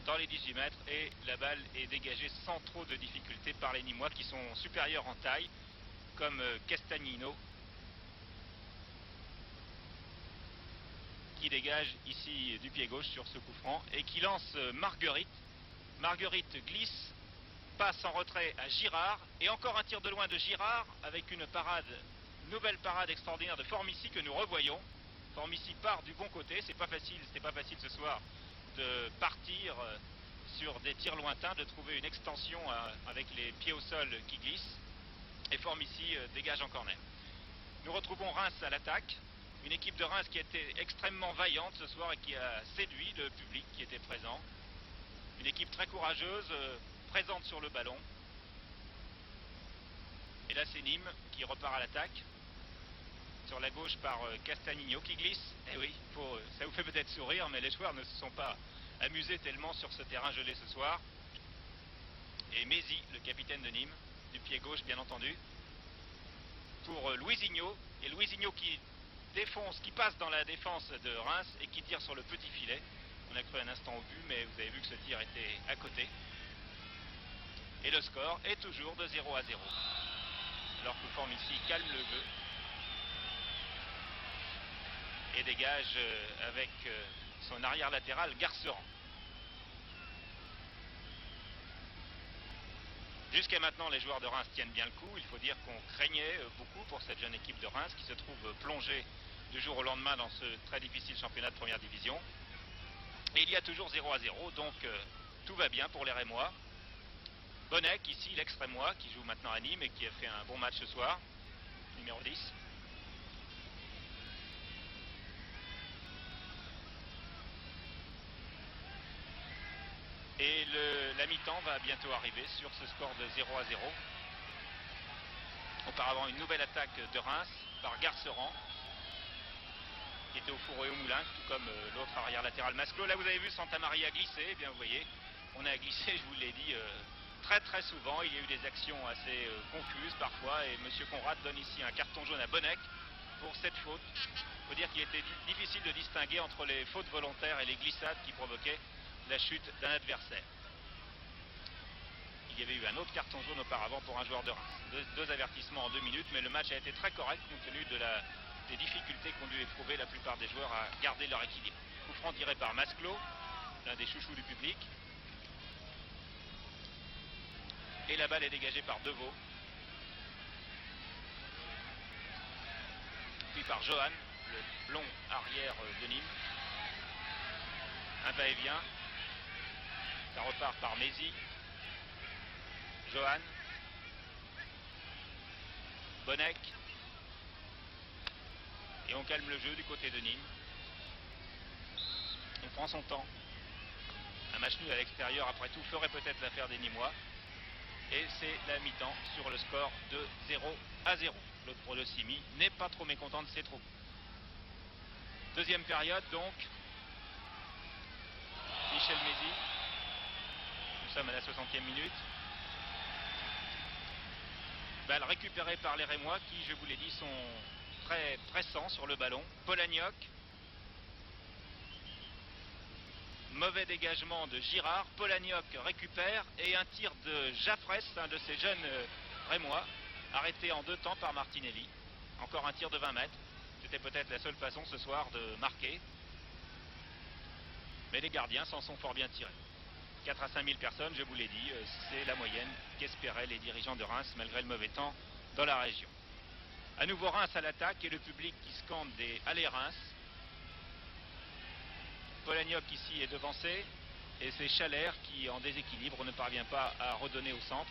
dans les 18 mètres et la balle est dégagée sans trop de difficulté par les Nîmois qui sont supérieurs en taille, comme Castagnino, qui dégage ici du pied gauche sur ce coup franc et qui lance Marguerite. Marguerite glisse, passe en retrait à Girard et encore un tir de loin de Girard avec une nouvelle parade extraordinaire de Formici que nous revoyons. Formici part du bon côté, c'était pas facile ce soir de partir sur des tirs lointains, de trouver une extension avec les pieds au sol qui glissent, et Formici dégage en corner. Nous retrouvons Reims à l'attaque, une équipe de Reims qui était extrêmement vaillante ce soir et qui a séduit le public qui était présent. Une équipe très courageuse, présente sur le ballon. Et là c'est Nîmes qui repart à l'attaque. Sur la gauche par Castagnino qui glisse. Eh oui, ça vous fait peut-être sourire, mais les joueurs ne se sont pas amusés tellement sur ce terrain gelé ce soir. Et Mézy, le capitaine de Nîmes, du pied gauche bien entendu, pour Louisinho. Et Louisinho qui défonce, qui passe dans la défense de Reims et qui tire sur le petit filet. On a cru un instant au but, mais vous avez vu que ce tir était à côté. Et le score est toujours de 0 à 0. Alors que Formici calme le jeu et dégage avec son arrière latéral Garceran. Jusqu'à maintenant, les joueurs de Reims tiennent bien le coup. Il faut dire qu'on craignait beaucoup pour cette jeune équipe de Reims qui se trouve plongée du jour au lendemain dans ce très difficile championnat de première division. Et il y a toujours 0 à 0, donc tout va bien pour les Rémois. Bonnec, ici, l'ex-Rémois, qui joue maintenant à Nîmes et qui a fait un bon match ce soir, numéro 10. Et la mi-temps va bientôt arriver sur ce score de 0 à 0. Auparavant, une nouvelle attaque de Reims par Garceran, qui était au four et au moulin, tout comme l'autre arrière latéral Masclo. Là, vous avez vu Santa Maria glisser. Eh bien, vous voyez, on a glissé, je vous l'ai dit, très très souvent. Il y a eu des actions assez confuses parfois. Et M. Conrad donne ici un carton jaune à Bonnec pour cette faute. Il faut dire qu'il était difficile de distinguer entre les fautes volontaires et les glissades qui provoquaient la chute d'un adversaire. Il y avait eu un autre carton jaune auparavant pour un joueur de Reims. Deux avertissements en 2 minutes, mais le match a été très correct compte tenu des difficultés qu'ont dû éprouver la plupart des joueurs à garder leur équilibre. Coup franc tiré par Masclo, l'un des chouchous du public. Et la balle est dégagée par Deveau. Puis par Johan, le blond arrière de Nîmes. Un va-et-vient. Ça repart par Mézy. Johan. Bonnec. Et on calme le jeu du côté de Nîmes. On prend son temps. Un match nul à l'extérieur, après tout, ferait peut-être l'affaire des Nîmois. Et c'est la mi-temps sur le score de 0 à 0. L'autre pro de Simi n'est pas trop mécontent de ses troupes. Deuxième période, donc. Michel Mézy. Nous sommes à la 60e minute. Balle récupérée par les Rémois qui, je vous l'ai dit, sont très pressants sur le ballon. Polagnoc. Mauvais dégagement de Girard. Polagnoc récupère et un tir de Jaffrès, un de ces jeunes Rémois, arrêté en 2 temps par Martinelli. Encore un tir de 20 mètres. C'était peut-être la seule façon ce soir de marquer. Mais les gardiens s'en sont fort bien tirés. 4 à 5 000 personnes, je vous l'ai dit, c'est la moyenne qu'espéraient les dirigeants de Reims malgré le mauvais temps dans la région. À nouveau Reims à l'attaque et le public qui scande des allez Reims. Polagnoc ici est devancé et c'est Chalère qui en déséquilibre ne parvient pas à redonner au centre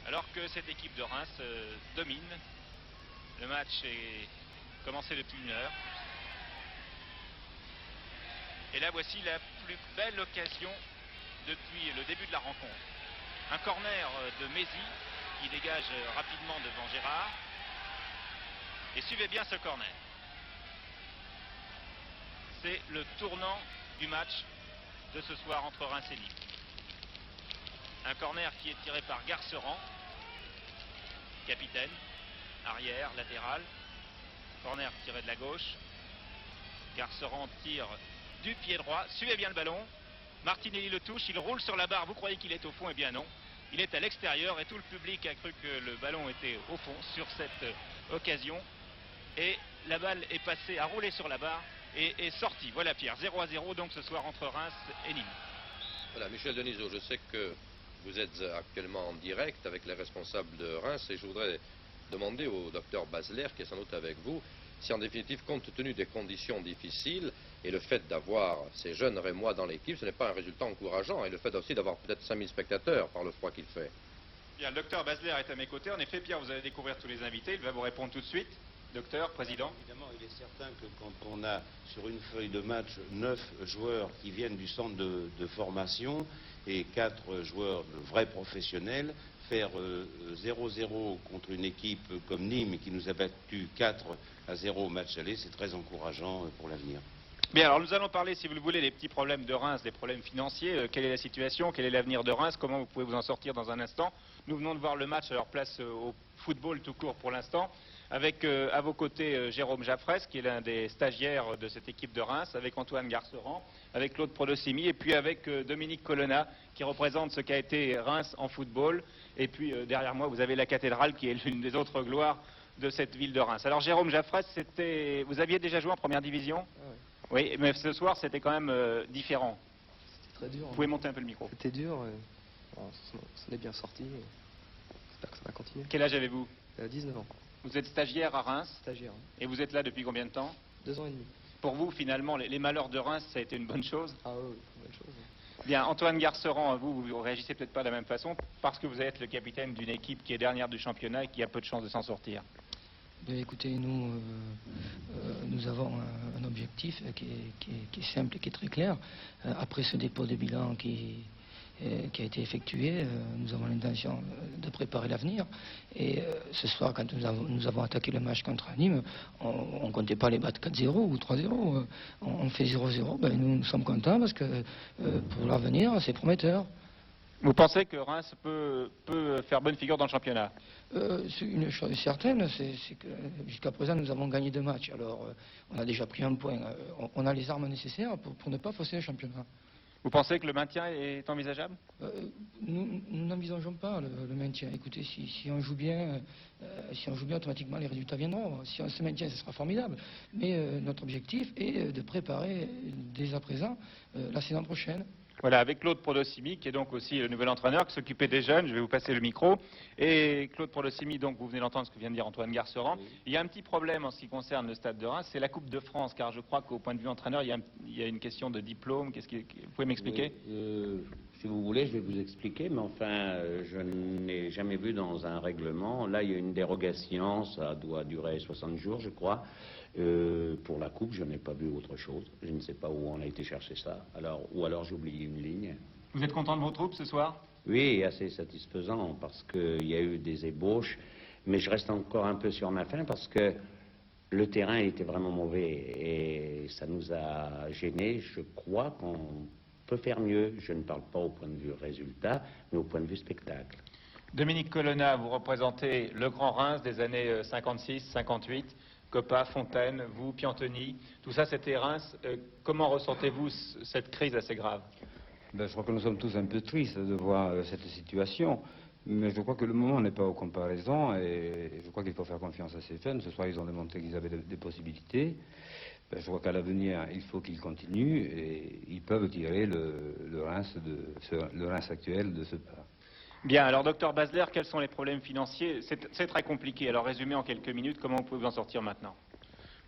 alors que cette équipe de Reims domine. Le match est commencé depuis 1 heure. Et là voici la plus belle occasion depuis le début de la rencontre. Un corner de Mézy qui dégage rapidement devant Gérard. Et suivez bien ce corner. C'est le tournant du match de ce soir entre Reims et Nîmes. Un corner qui est tiré par Garceran, capitaine, arrière, latéral. Corner tiré de la gauche. Garceran tire du pied droit. Suivez bien le ballon. Martinelli le touche, il roule sur la barre, vous croyez qu'il est au fond? Eh bien non, il est à l'extérieur et tout le public a cru que le ballon était au fond sur cette occasion. Et la balle est passée, a roulé sur la barre et est sortie. Voilà Pierre, 0-0 donc ce soir entre Reims et Nîmes. Voilà, Michel Denisot, je sais que vous êtes actuellement en direct avec les responsables de Reims et je voudrais demander au docteur Basler, qui est sans doute avec vous, si en définitive, compte tenu des conditions difficiles et le fait d'avoir ces jeunes Rémois dans l'équipe, ce n'est pas un résultat encourageant, et le fait aussi d'avoir peut-être 5000 spectateurs par le froid qu'il fait. Bien, le docteur Basler est à mes côtés. En effet, Pierre, vous allez découvrir tous les invités. Il va vous répondre tout de suite. Docteur, président. Évidemment, il est certain que quand on a sur une feuille de match 9 joueurs qui viennent du centre de formation et 4 joueurs vrais professionnels, faire 0-0 contre une équipe comme Nîmes qui nous a battu 4-0 au match aller, c'est très encourageant pour l'avenir. Bien, alors nous allons parler, si vous le voulez, des petits problèmes de Reims, des problèmes financiers. Quelle est la situation? Quel est l'avenir de Reims? Comment vous pouvez vous en sortir dans un instant? Nous venons de voir le match, alors place au football tout court pour l'instant, avec à vos côtés Jérôme Jaffres, qui est l'un des stagiaires de cette équipe de Reims, avec Antoine Garceran, avec Claude Prodocimi, et puis avec Dominique Colonna, qui représente ce qu'a été Reims en football. Et puis derrière moi, vous avez la cathédrale, qui est l'une des autres gloires de cette ville de Reims. Alors Jérôme Jaffres, vous aviez déjà joué en première division? Oui, mais ce soir, c'était quand même différent. C'était très dur. Vous pouvez monter un peu le micro. C'était dur. On s'en est bien sorti. J'espère que ça va continuer. Quel âge avez-vous? 19 ans. Vous êtes stagiaire à Reims? Stagiaire. Et vous êtes là depuis combien de temps? 2 ans et demi. Pour vous, finalement, les malheurs de Reims, ça a été une bonne chose? Ah oui, une bonne chose. Bien, Antoine Garceran, vous réagissez peut-être pas de la même façon, parce que vous êtes le capitaine d'une équipe qui est dernière du championnat et qui a peu de chances de s'en sortir. Écoutez, nous avons un objectif qui est simple et qui est très clair. Après ce dépôt de bilan qui a été effectué, nous avons l'intention de préparer l'avenir. Et ce soir, quand nous avons attaqué le match contre Nîmes, on ne comptait pas les battre 4-0 ou 3-0. On fait 0-0, ben nous sommes contents parce que pour l'avenir, c'est prometteur. Vous pensez que Reims peut faire bonne figure dans le championnat? Une chose est certaine, c'est que jusqu'à présent nous avons gagné 2 matchs. Alors on a déjà pris un point. On a les armes nécessaires pour ne pas fausser le championnat. Vous pensez que le maintien est envisageable? Nous n'envisageons pas le maintien. Écoutez, si on joue bien, automatiquement les résultats viendront. Si on se maintient, ce sera formidable. Mais notre objectif est de préparer dès à présent la saison prochaine. Voilà, avec Claude Prodocimi, qui est donc aussi le nouvel entraîneur, qui s'occupait des jeunes. Je vais vous passer le micro. Et Claude Prodocimi, donc vous venez d'entendre ce que vient de dire Antoine Garceran. Oui. Il y a un petit problème en ce qui concerne le stade de Reims, c'est la Coupe de France, car je crois qu'au point de vue entraîneur, il y a une question de diplôme. Vous pouvez m'expliquer? Si vous voulez, je vais vous expliquer, mais enfin, je n'ai jamais vu dans un règlement. Là, il y a une dérogation, ça doit durer 60 jours, je crois. Pour la coupe, je n'ai pas vu autre chose. Je ne sais pas où on a été chercher ça. Ou alors j'ai oublié une ligne. Vous êtes content de vos troupes ce soir? Oui, assez satisfaisant parce qu'il y a eu des ébauches. Mais je reste encore un peu sur ma faim parce que le terrain était vraiment mauvais et ça nous a gênés. Je crois qu'on peut faire mieux. Je ne parle pas au point de vue résultat, mais au point de vue spectacle. Dominique Colonna, vous représentez le Grand Reims des années 56-58. Copa, Fontaine, vous, Piantoni, tout ça c'était Reims. Comment ressentez-vous cette crise assez grave? Je crois que nous sommes tous un peu tristes de voir cette situation, mais je crois que le moment n'est pas aux comparaisons et je crois qu'il faut faire confiance à ces jeunes. Ce soir, ils ont démontré qu'ils avaient des possibilités. Je crois qu'à l'avenir, il faut qu'ils continuent et ils peuvent tirer le Reims actuel de ce pas. Bien, alors docteur Basler, quels sont les problèmes financiers? C'est très compliqué, alors résumé en quelques minutes, comment vous pouvez vous en sortir maintenant?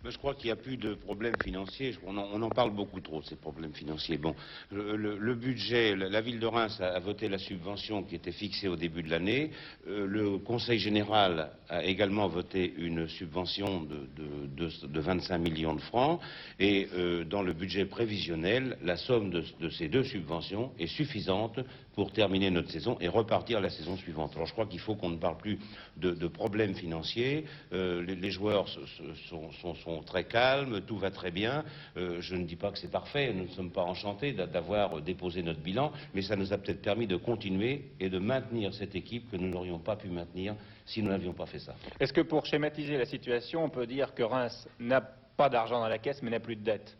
Je crois qu'il n'y a plus de problèmes financiers. On en parle beaucoup trop, ces problèmes financiers. Bon, le budget, la ville de Reims a voté la subvention qui était fixée au début de l'année. Le Conseil général a également voté une subvention de 25 millions de francs. Et dans le budget prévisionnel, la somme de ces 2 subventions est suffisante pour terminer notre saison et repartir la saison suivante. Alors je crois qu'il faut qu'on ne parle plus de problèmes financiers. Les joueurs sont très calmes, tout va très bien. Je ne dis pas que c'est parfait, nous ne sommes pas enchantés d'avoir déposé notre bilan, mais ça nous a peut-être permis de continuer et de maintenir cette équipe que nous n'aurions pas pu maintenir si nous n'avions pas fait ça. Est-ce que pour schématiser la situation, on peut dire que Reims n'a pas d'argent dans la caisse mais n'a plus de dette?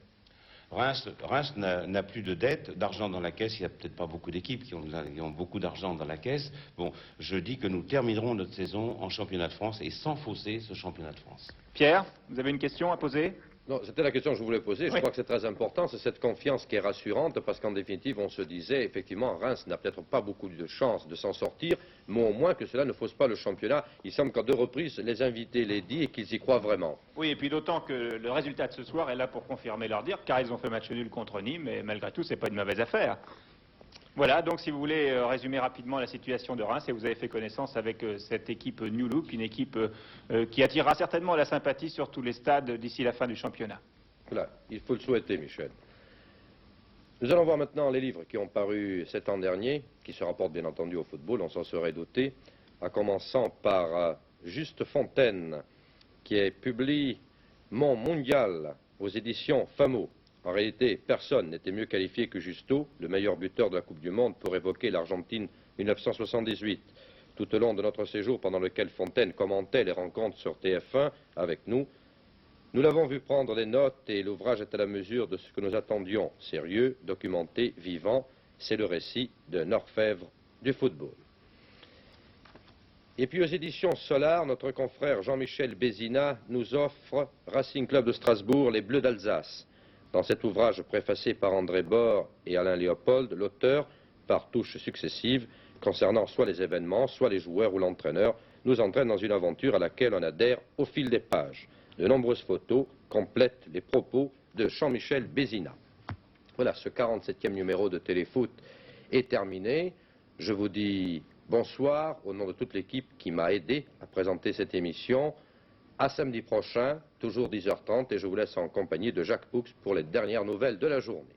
Reims n'a plus de dette, d'argent dans la caisse. Il n'y a peut-être pas beaucoup d'équipes qui ont beaucoup d'argent dans la caisse. Bon, je dis que nous terminerons notre saison en championnat de France et sans fausser ce championnat de France. Pierre, vous avez une question à poser? Non, c'était la question que je voulais poser. Je crois que c'est très important. C'est cette confiance qui est rassurante parce qu'en définitive, on se disait, effectivement, Reims n'a peut-être pas beaucoup de chances de s'en sortir, mais au moins que cela ne fausse pas le championnat. Il semble qu'à 2 reprises, les invités l'aient dit et qu'ils y croient vraiment. Oui, et puis d'autant que le résultat de ce soir est là pour confirmer leur dire, car ils ont fait match nul contre Nîmes, et malgré tout, c'est pas une mauvaise affaire. Voilà, donc si vous voulez résumer rapidement la situation de Reims, et vous avez fait connaissance avec cette équipe New Look, une équipe qui attirera certainement la sympathie sur tous les stades d'ici la fin du championnat. Voilà, il faut le souhaiter, Michel. Nous allons voir maintenant les livres qui ont paru cet an dernier, qui se rapportent bien entendu au football, on s'en serait douté, en commençant par Juste Fontaine, qui publie Mon Mondial aux éditions FAMO. En réalité, personne n'était mieux qualifié que Justo, le meilleur buteur de la Coupe du Monde, pour évoquer l'Argentine 1978. Tout au long de notre séjour, pendant lequel Fontaine commentait les rencontres sur TF1 avec nous, nous l'avons vu prendre des notes et l'ouvrage est à la mesure de ce que nous attendions. Sérieux, documenté, vivant, c'est le récit d'un orfèvre du football. Et puis aux éditions Solar, notre confrère Jean-Michel Bézina nous offre Racing Club de Strasbourg, les Bleus d'Alsace. Dans cet ouvrage préfacé par André Bord et Alain Léopold, l'auteur, par touches successives, concernant soit les événements, soit les joueurs ou l'entraîneur, nous entraîne dans une aventure à laquelle on adhère au fil des pages. De nombreuses photos complètent les propos de Jean-Michel Bézina. Voilà, ce 47e numéro de Téléfoot est terminé. Je vous dis bonsoir au nom de toute l'équipe qui m'a aidé à présenter cette émission. À samedi prochain, toujours 10h30, et je vous laisse en compagnie de Jacques Poux pour les dernières nouvelles de la journée.